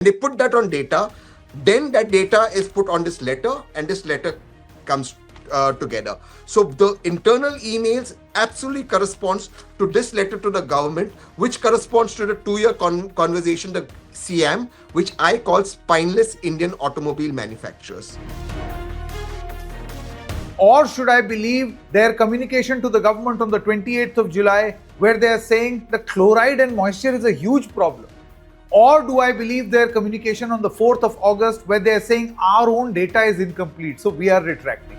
They put that on data, then that data is put on this letter, and this letter comes together. So the internal emails absolutely corresponds to this letter to the government, which corresponds to the 2-year conversation, the CM, which I call spineless Indian automobile manufacturers. Or should I believe their communication to the government on the 28th of July, where they are saying the chloride and moisture is a huge problem? Or do I believe their communication on the 4th of August, where they are saying our own data is incomplete, so we are retracting?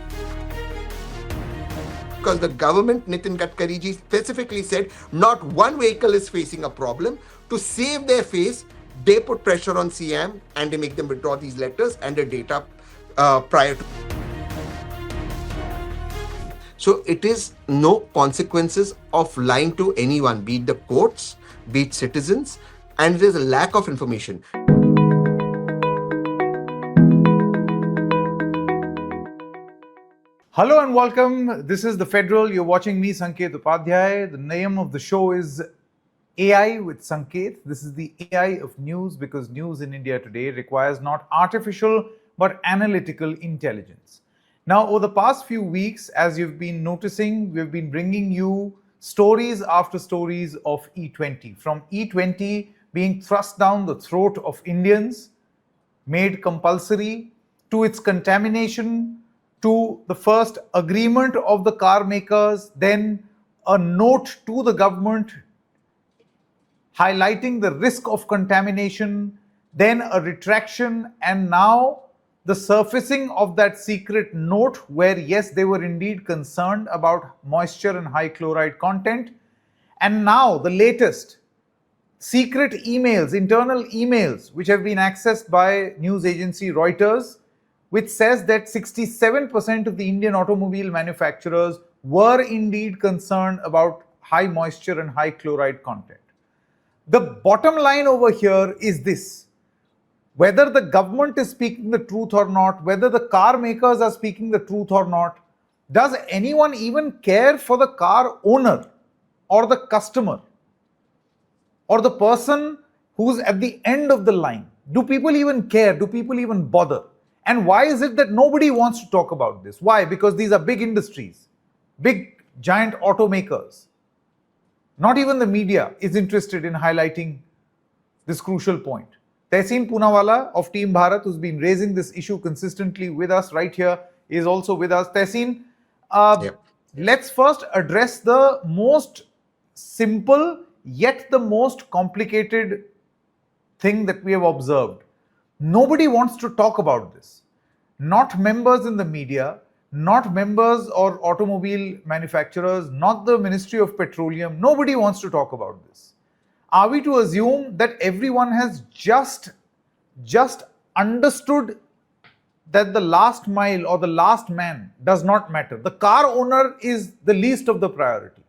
Because the government, Nitin Gadkari ji specifically said, not one vehicle is facing a problem. To save their face, they put pressure on CM and they make them withdraw these letters and the data prior to. So it is no consequences of lying to anyone, be it the courts, be it citizens, and there is a lack of information. Hello and welcome. This is The Federal. You're watching me, Sanket Upadhyay. The name of the show is AI with Sanket. This is the AI of news because news in India today requires not artificial but analytical intelligence. Now, over the past few weeks, as you've been noticing, we've been bringing you stories after stories of E20. From E20 being thrust down the throat of Indians, made compulsory, to its contamination, to the first agreement of the car makers, then a note to the government highlighting the risk of contamination, then a retraction, and now the surfacing of that secret note where, yes, they were indeed concerned about moisture and high chloride content. And now the latest secret emails, internal emails, which have been accessed by news agency Reuters, which says that 67% of the Indian automobile manufacturers were indeed concerned about high moisture and high chloride content. The bottom line over here is this: whether the government is speaking the truth or not, whether the car makers are speaking the truth or not, does anyone even care for the car owner or the customer or the person who's at the end of the line? Do people even care? Do people even bother? And why is it that nobody wants to talk about this? Why? Because these are big industries, big giant automakers. Not even the media is interested in highlighting this crucial point. Tehseen Poonawalla of Team Bharat, who's been raising this issue consistently with us right here, is also with us. Tehseen, let's first address the most simple yet the most complicated thing that we have observed. Nobody wants to talk about this. Not members in the media, not members or automobile manufacturers, not the Ministry of Petroleum. Nobody wants to talk about this. Are we to assume that everyone has just understood that the last mile or the last man does not matter? The car owner is the least of the priority.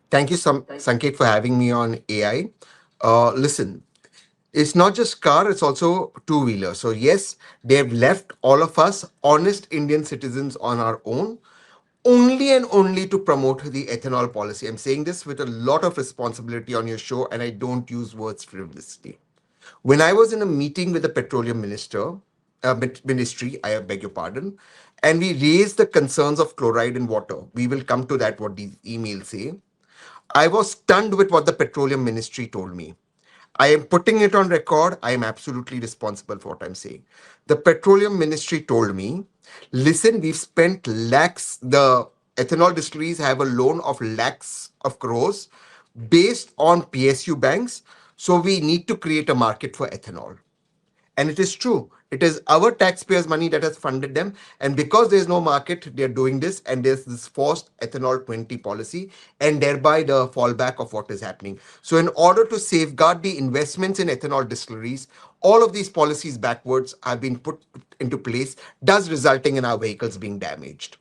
Thank you, Sanket, for having me on AI. Listen, it's not just car, it's also two-wheeler. So yes, they've left all of us honest Indian citizens on our own, only and only to promote the ethanol policy. I'm saying this with a lot of responsibility on your show, and I don't use words frivolously. When I was in a meeting with the petroleum ministry, I beg your pardon, and we raised the concerns of chloride in water. We will come to that, what these emails say. I was stunned with what the petroleum ministry told me. I am putting it on record. I am absolutely responsible for what I'm saying. The petroleum ministry told me, listen, we've spent lakhs. The ethanol distilleries have a loan of lakhs of crores based on PSU banks. So we need to create a market for ethanol. And it is true. It is our taxpayers' money that has funded them. And because there's no market, they're doing this. And there's this forced ethanol 20 policy and thereby the fallback of what is happening. So in order to safeguard the investments in ethanol distilleries, all of these policies backwards have been put into place, thus resulting in our vehicles being damaged.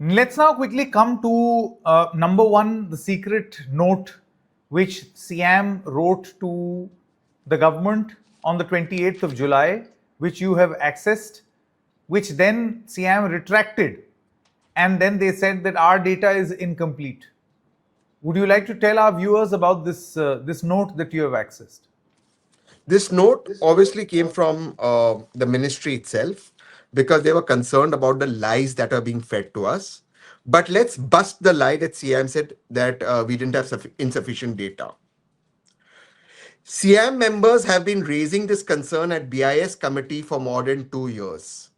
Let's now quickly come to number one, the secret note which Siam wrote to the government on the 28th of July, which you have accessed, which then Siam retracted. And then they said that our data is incomplete. Would you like to tell our viewers about this note that you have accessed? This note obviously came from the ministry itself because they were concerned about the lies that are being fed to us. But let's bust the lie that CM said that we didn't have insufficient data. CM members have been raising this concern at BIS committee for more than 2 years.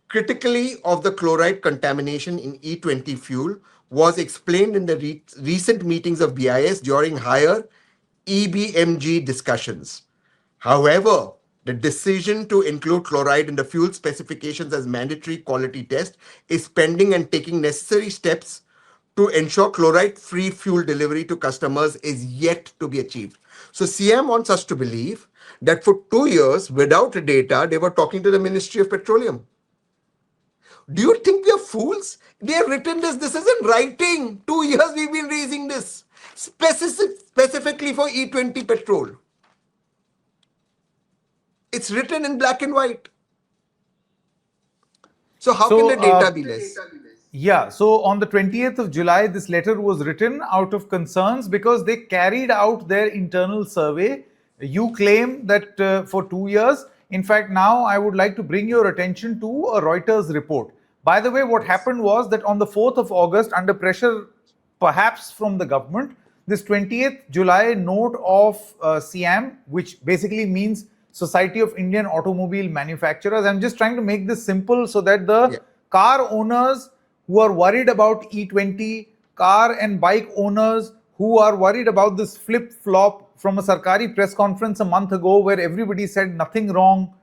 Critically of the chloride contamination in E20 fuel was explained in the recent meetings of BIS during higher EBMG discussions. However, the decision to include chloride in the fuel specifications as mandatory quality test is pending, and taking necessary steps to ensure chloride-free fuel delivery to customers is yet to be achieved. So CM wants us to believe that for 2 years, without data, they were talking to the Ministry of Petroleum. Do you think we are fools? They have written this. This is in writing. 2 years we've been raising this. Specifically for E20 petrol. It's written in black and white. So how can So, the data be less? yeah, so on the 20th of July, this letter was written out of concerns because they carried out their internal survey. You claim that for 2 years. In fact, now I would like to bring your attention to a Reuters report. By the way, what Yes. happened was that on the 4th of August, under pressure perhaps from the government, this 20th July note of SIAM, which basically means Society of Indian Automobile Manufacturers. I'm just trying to make this simple so that the Yeah. car owners who are worried about E20, car and bike owners who are worried about this flip flop from a Sarkari press conference a month ago where everybody said nothing wrong,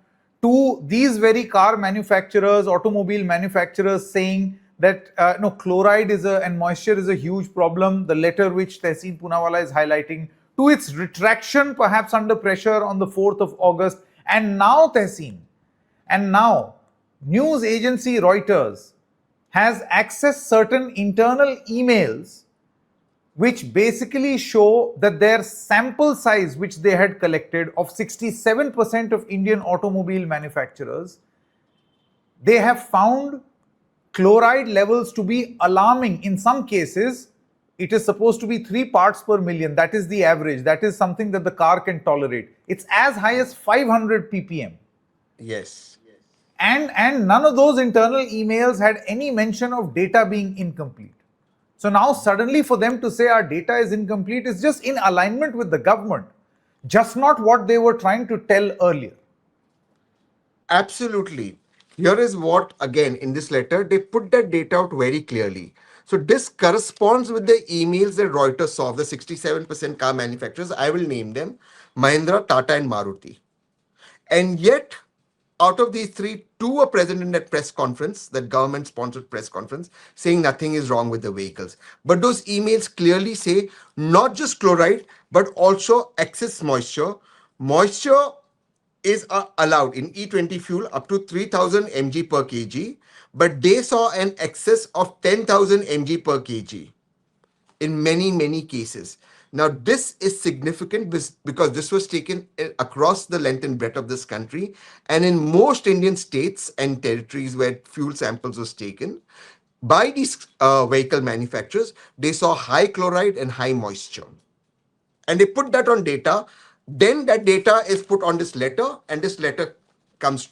to these very car manufacturers, automobile manufacturers saying that no, chloride is and moisture is a huge problem. The letter which Tehseen Poonawalla is highlighting, to its retraction, perhaps under pressure on the 4th of August, and now Tehseen, and now news agency Reuters has accessed certain internal emails which basically show that their sample size, which they had collected of 67% of Indian automobile manufacturers, they have found chloride levels to be alarming. In some cases, it is supposed to be 3 parts per million. That is the average. That is something that the car can tolerate. It's as high as 500 ppm. Yes. And none of those internal emails had any mention of data being incomplete. So now suddenly for them to say our data is incomplete is just in alignment with the government, just not what they were trying to tell earlier. Absolutely. Here is what, again, in this letter, they put that data out very clearly. So this corresponds with the emails that Reuters saw of the 67% car manufacturers. I will name them: Mahindra, Tata, and Maruti. And yet, out of these three, two were present in that press conference, that government sponsored press conference, saying nothing is wrong with the vehicles. But those emails clearly say not just chloride, but also excess moisture. Moisture is allowed in E20 fuel up to 3000 mg per kg, but they saw an excess of 10,000 mg per kg in many, many cases. Now, this is significant because this was taken across the length and breadth of this country, and in most Indian states and territories where fuel samples was taken by these vehicle manufacturers, they saw high chloride and high moisture. And they put that on data. Then that data is put on this letter, and this letter comes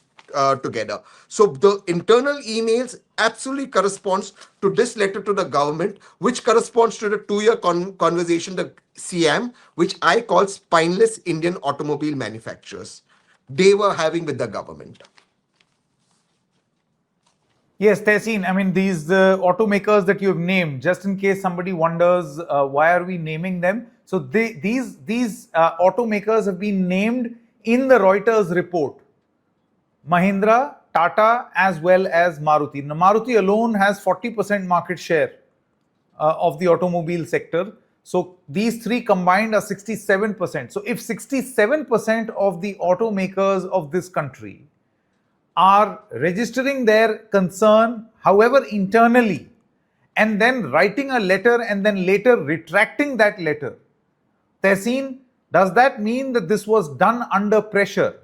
together. So the internal emails absolutely corresponds to this letter to the government, which corresponds to the 2 year conversation, the CM, which I call spineless Indian automobile manufacturers, they were having with the government. Yes, Tehseen, I mean, these automakers that you have named, just in case somebody wonders why are we naming them. So these automakers have been named in the Reuters report. Mahindra, Tata, as well as Maruti. Now, Maruti alone has 40% market share of the automobile sector. So these three combined are 67%. So if 67% of the automakers of this country are registering their concern, however, internally, and then writing a letter and then later retracting that letter, Tehseen, does that mean that this was done under pressure?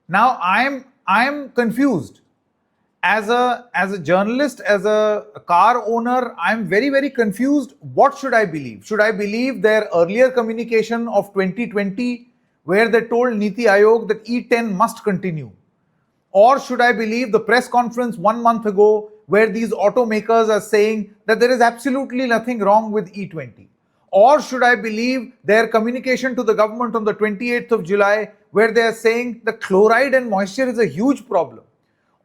Now I am confused. As a journalist, as a car owner, I'm very confused. What should I believe? Should I believe their earlier communication of 2020 where they told Niti Aayog that E10 must continue? Or should I believe the press conference 1 month ago where these automakers are saying that there is absolutely nothing wrong with E20? Or should I believe their communication to the government on the 28th of July where they are saying the chloride and moisture is a huge problem?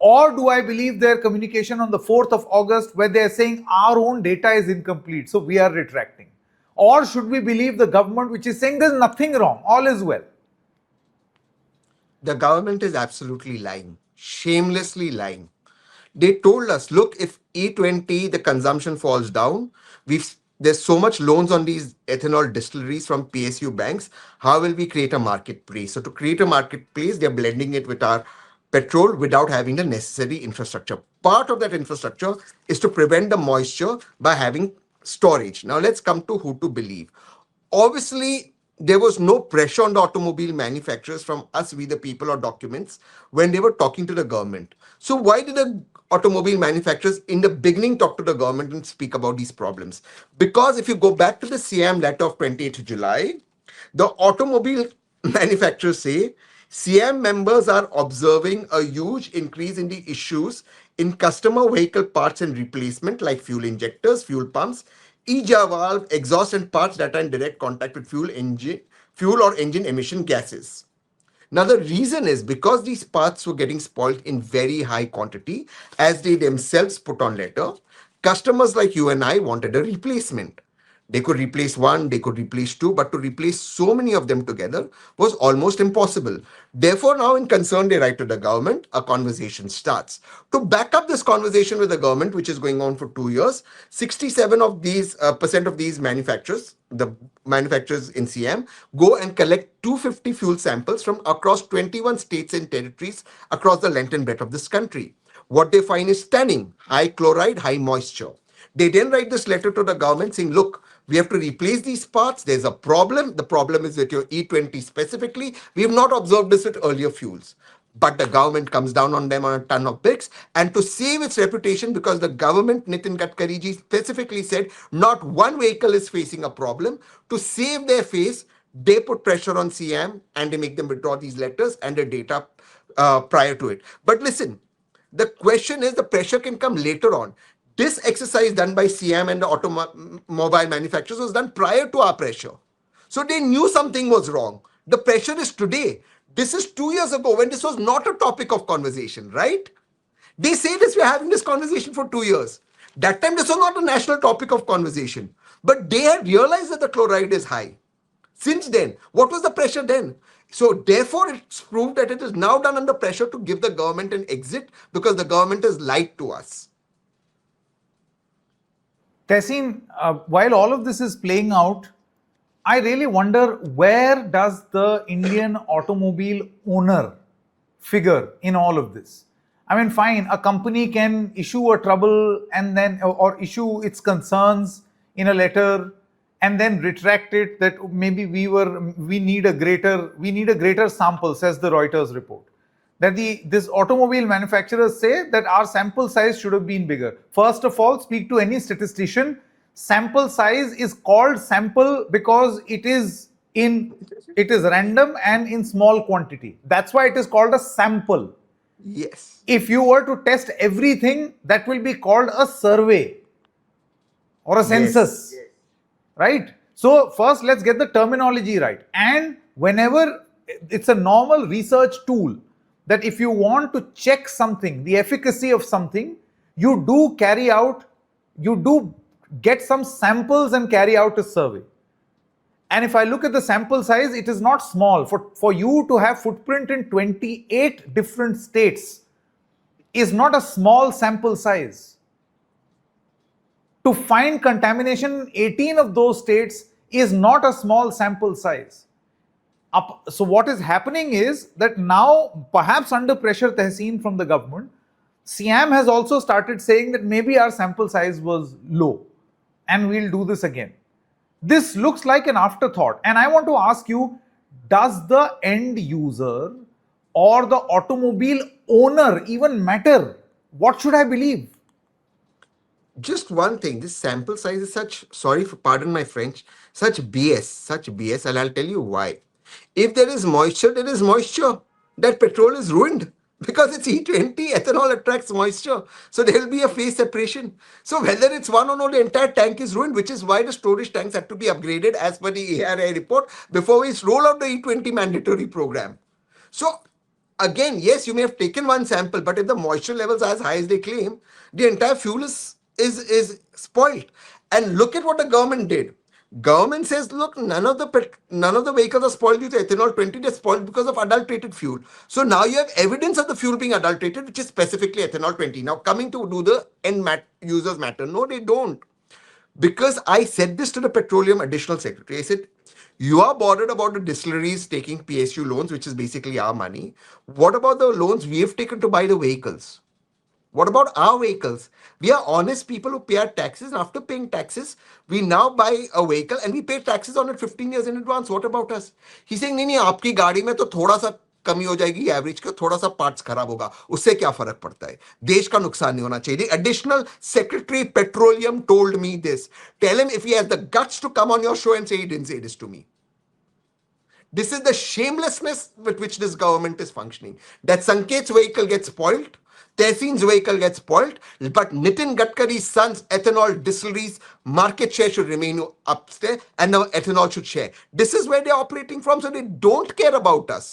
Or do I believe their communication on the 4th of August where they are saying our own data is incomplete, so we are retracting? Or should we believe the government which is saying there's nothing wrong, all is well? The government is absolutely lying, shamelessly lying. They told us, look, if E20 the consumption falls down, there's so much loans on these ethanol distilleries from PSU banks. How will we create a marketplace? So to create a marketplace, they're blending it with our petrol without having the necessary infrastructure. Part of that infrastructure is to prevent the moisture by having storage. Now let's come to who to believe. Obviously, there was no pressure on the automobile manufacturers from us, we the people, or documents when they were talking to the government. So why did the automobile manufacturers in the beginning talk to the government and speak about these problems? Because if you go back to the CM letter of 28th July, the automobile manufacturers say CM members are observing a huge increase in the issues in customer vehicle parts and replacement like fuel injectors, fuel pumps, EJ valve, exhaust and parts that are in direct contact with fuel or engine emission gases. Now, the reason is because these parts were getting spoiled in very high quantity, as they themselves put on letter, customers like you and I wanted a replacement. They could replace one, they could replace two, but to replace so many of them together was almost impossible. Therefore, now in concern, they write to the government, a conversation starts. To back up this conversation with the government, which is going on for 2 years, 67 of these percent of these manufacturers, the manufacturers in CM, go and collect 250 fuel samples from across 21 states and territories across the length and breadth of this country. What they find is stunning: high chloride, high moisture. They then write this letter to the government saying, look, we have to replace these parts. There's a problem. The problem is with your E20 specifically. We have not observed this with earlier fuels. But the government comes down on them on a ton of bricks. And to save its reputation, because the government, Nitin Gadkari ji specifically said, not one vehicle is facing a problem. To save their face, they put pressure on CM and they make them withdraw these letters and the data prior to it. But listen, the question is the pressure can come later on. This exercise done by CM and the automobile manufacturers was done prior to our pressure. So they knew something was wrong. The pressure is today. This is 2 years ago when this was not a topic of conversation, right? They say this, we're having this conversation for 2 years. That time, this was not a national topic of conversation. But they had realized that the chloride is high. Since then, what was the pressure then? So therefore, it's proved that it is now done under pressure to give the government an exit because the government has lied to us. Tehseen, while all of this is playing out, I really wonder, where does the Indian automobile owner figure in all of this? I mean, fine, a company can issue a trouble and then, or issue its concerns in a letter and then retract it that maybe we need a greater sample, says the Reuters report. That this automobile manufacturers say that our sample size should have been bigger. First of all, speak to any statistician. Sample size is called sample because it is random and in small quantity. That's why it is called a sample. Yes. If you were to test everything, that will be called a survey or a census. Yes. Right? So first, let's get the terminology right. And whenever it's a normal research tool, that if you want to check something, the efficacy of something, you do get some samples and carry out a survey. And if I look at the sample size, it is not small. For you to have footprint in 28 different states is not a small sample size. To find contamination in 18 of those states is not a small sample size. So what is happening is that now, perhaps under pressure, Tehseen, from the government, Siam has also started saying that maybe our sample size was low and we'll do this again. This looks like an afterthought. And I want to ask you, does the end user or the automobile owner even matter What should I believe? Just one thing, this sample size is such, sorry for pardon my French, such BS, and I'll tell you why. If there is moisture, there is moisture. That petrol is ruined because it's E20, ethanol attracts moisture. So there will be a phase separation. So whether it's one or no, the entire tank is ruined, which is why the storage tanks had to be upgraded as per the ARI report before we roll out the E20 mandatory program. So again, yes, you may have taken one sample, but if the moisture levels are as high as they claim, the entire fuel is spoiled. And look at what the government did. Government says, look, none of the vehicles are spoiled due to ethanol 20. They're spoiled because of adulterated fuel. So now you have evidence of the fuel being adulterated, which is specifically ethanol 20. Now coming to do the users matter. No, they don't. Because I said this to the Petroleum Additional Secretary. I said, you are bothered about the distilleries taking PSU loans, which is basically our money. What about the loans we have taken to buy the vehicles? What about our vehicles? We are honest people who pay our taxes, and after paying taxes, we now buy a vehicle and we pay taxes on it 15 years in advance. What about us? He's saying, नहीं नहीं आपकी गाड़ी में तो थोड़ा सा कमी हो जाएगी एवरेज का थोड़ा सा पार्ट्स खराब होगा उससे क्या फर्क पड़ता है देश का नुकसान नहीं होना चाहिए additional secretary petroleum told me this tell him if he has the guts to come on your show and say he didn't say this to me this is the shamelessness with which this government is functioning. That Sanket's vehicle gets spoiled, Tehseen's vehicle gets spoiled, but Nitin Gadkari's son's ethanol distilleries market share should remain upstairs and the ethanol should share. This is where they're operating from, so they don't care about us.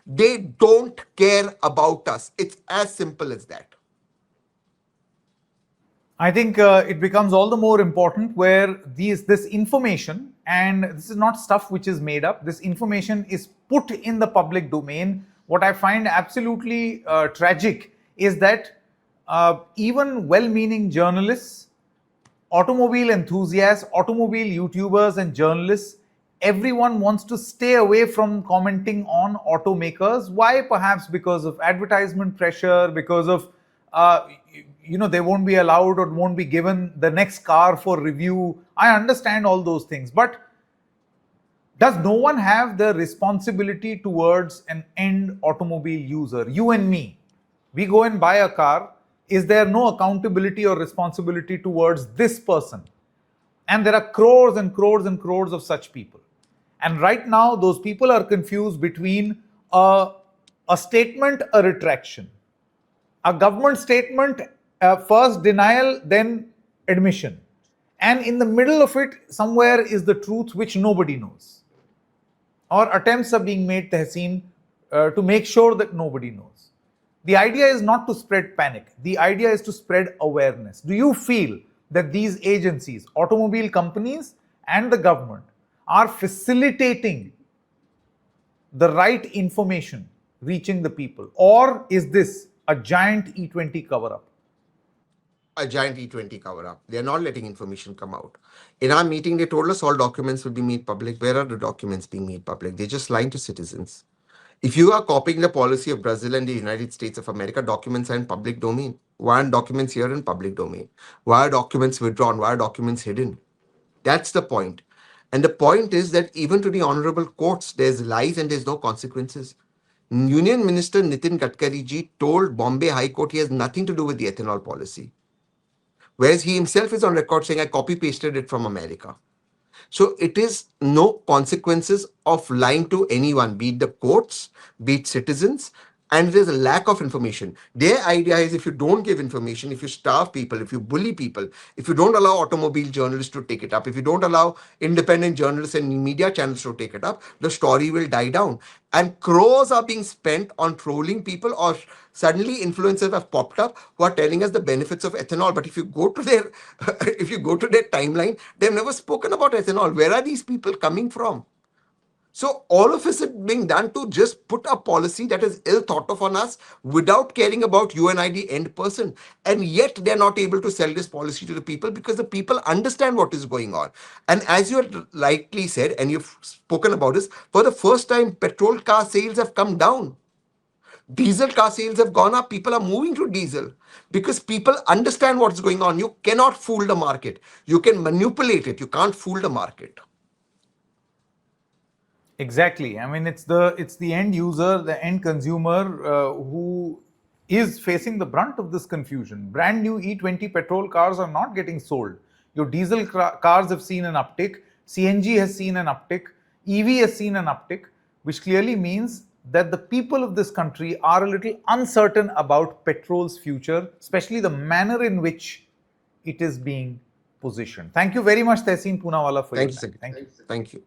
They don't care about us. It's as simple as that. I think it becomes all the more important where this information, and this is not stuff which is made up, this information is put in the public domain. What I find absolutely tragic is that even well meaning journalists, automobile enthusiasts, automobile YouTubers, and journalists, everyone wants to stay away from commenting on automakers. Why? Perhaps because of advertisement pressure, because of they won't be allowed or won't be given the next car for review. I understand all those things, but does no one have the responsibility towards an end automobile user? You and me, we go and buy a car. Is there no accountability or responsibility towards this person? And there are crores and crores and crores of such people. And right now, those people are confused between a statement, a retraction. A government statement, first denial, then admission. And in the middle of it, somewhere is the truth which nobody knows. Or attempts are being made, Tehseen, to make sure that nobody knows. The idea is not to spread panic. The idea is to spread awareness. Do you feel that these agencies, automobile companies and the government, are facilitating the right information reaching the people? Or is this a giant E20 cover up? A giant E20 cover up. They're not letting information come out. In our meeting, they told us all documents will be made public. Where are the documents being made public? They're just lying to citizens. If you are copying the policy of Brazil and the United States of America, documents are in public domain. Why aren't documents here in public domain? Why are documents withdrawn? Why are documents hidden? That's the point. And the point is that even to the honorable courts, there's lies and there's no consequences. Union Minister Nitin Gadkari ji told Bombay High Court he has nothing to do with the ethanol policy. Whereas he himself is on record saying, I copy pasted it from America. So it is no consequences of lying to anyone, be it the courts, be it citizens, and there's a lack of information. Their idea is if you don't give information, if you starve people, if you bully people, if you don't allow automobile journalists to take it up, if you don't allow independent journalists and media channels to take it up, the story will die down. And crores are being spent on trolling people, or suddenly influencers have popped up who are telling us the benefits of ethanol. But if you go to their if you go to their timeline, they've never spoken about ethanol. Where are these people coming from? So all of this is being done to just put a policy that is ill thought of on us without caring about you and I, the end person. And yet they're not able to sell this policy to the people because the people understand what is going on. And as you had rightly said, and you've spoken about this, for the first time, petrol car sales have come down. Diesel car sales have gone up. People are moving to diesel because people understand what's going on. You cannot fool the market. You can manipulate it. You can't fool the market. Exactly. I mean, it's the end user, the end consumer who is facing the brunt of this confusion. Brand new E20 petrol cars are not getting sold. Your diesel cars have seen an uptick, CNG has seen an uptick, EV has seen an uptick, which clearly means that the people of this country are a little uncertain about petrol's future, especially the manner in which it is being positioned. Thank you very much, Tehseen Poonawalla, for your Thank you, time. Sanket. Thank you. Thank you.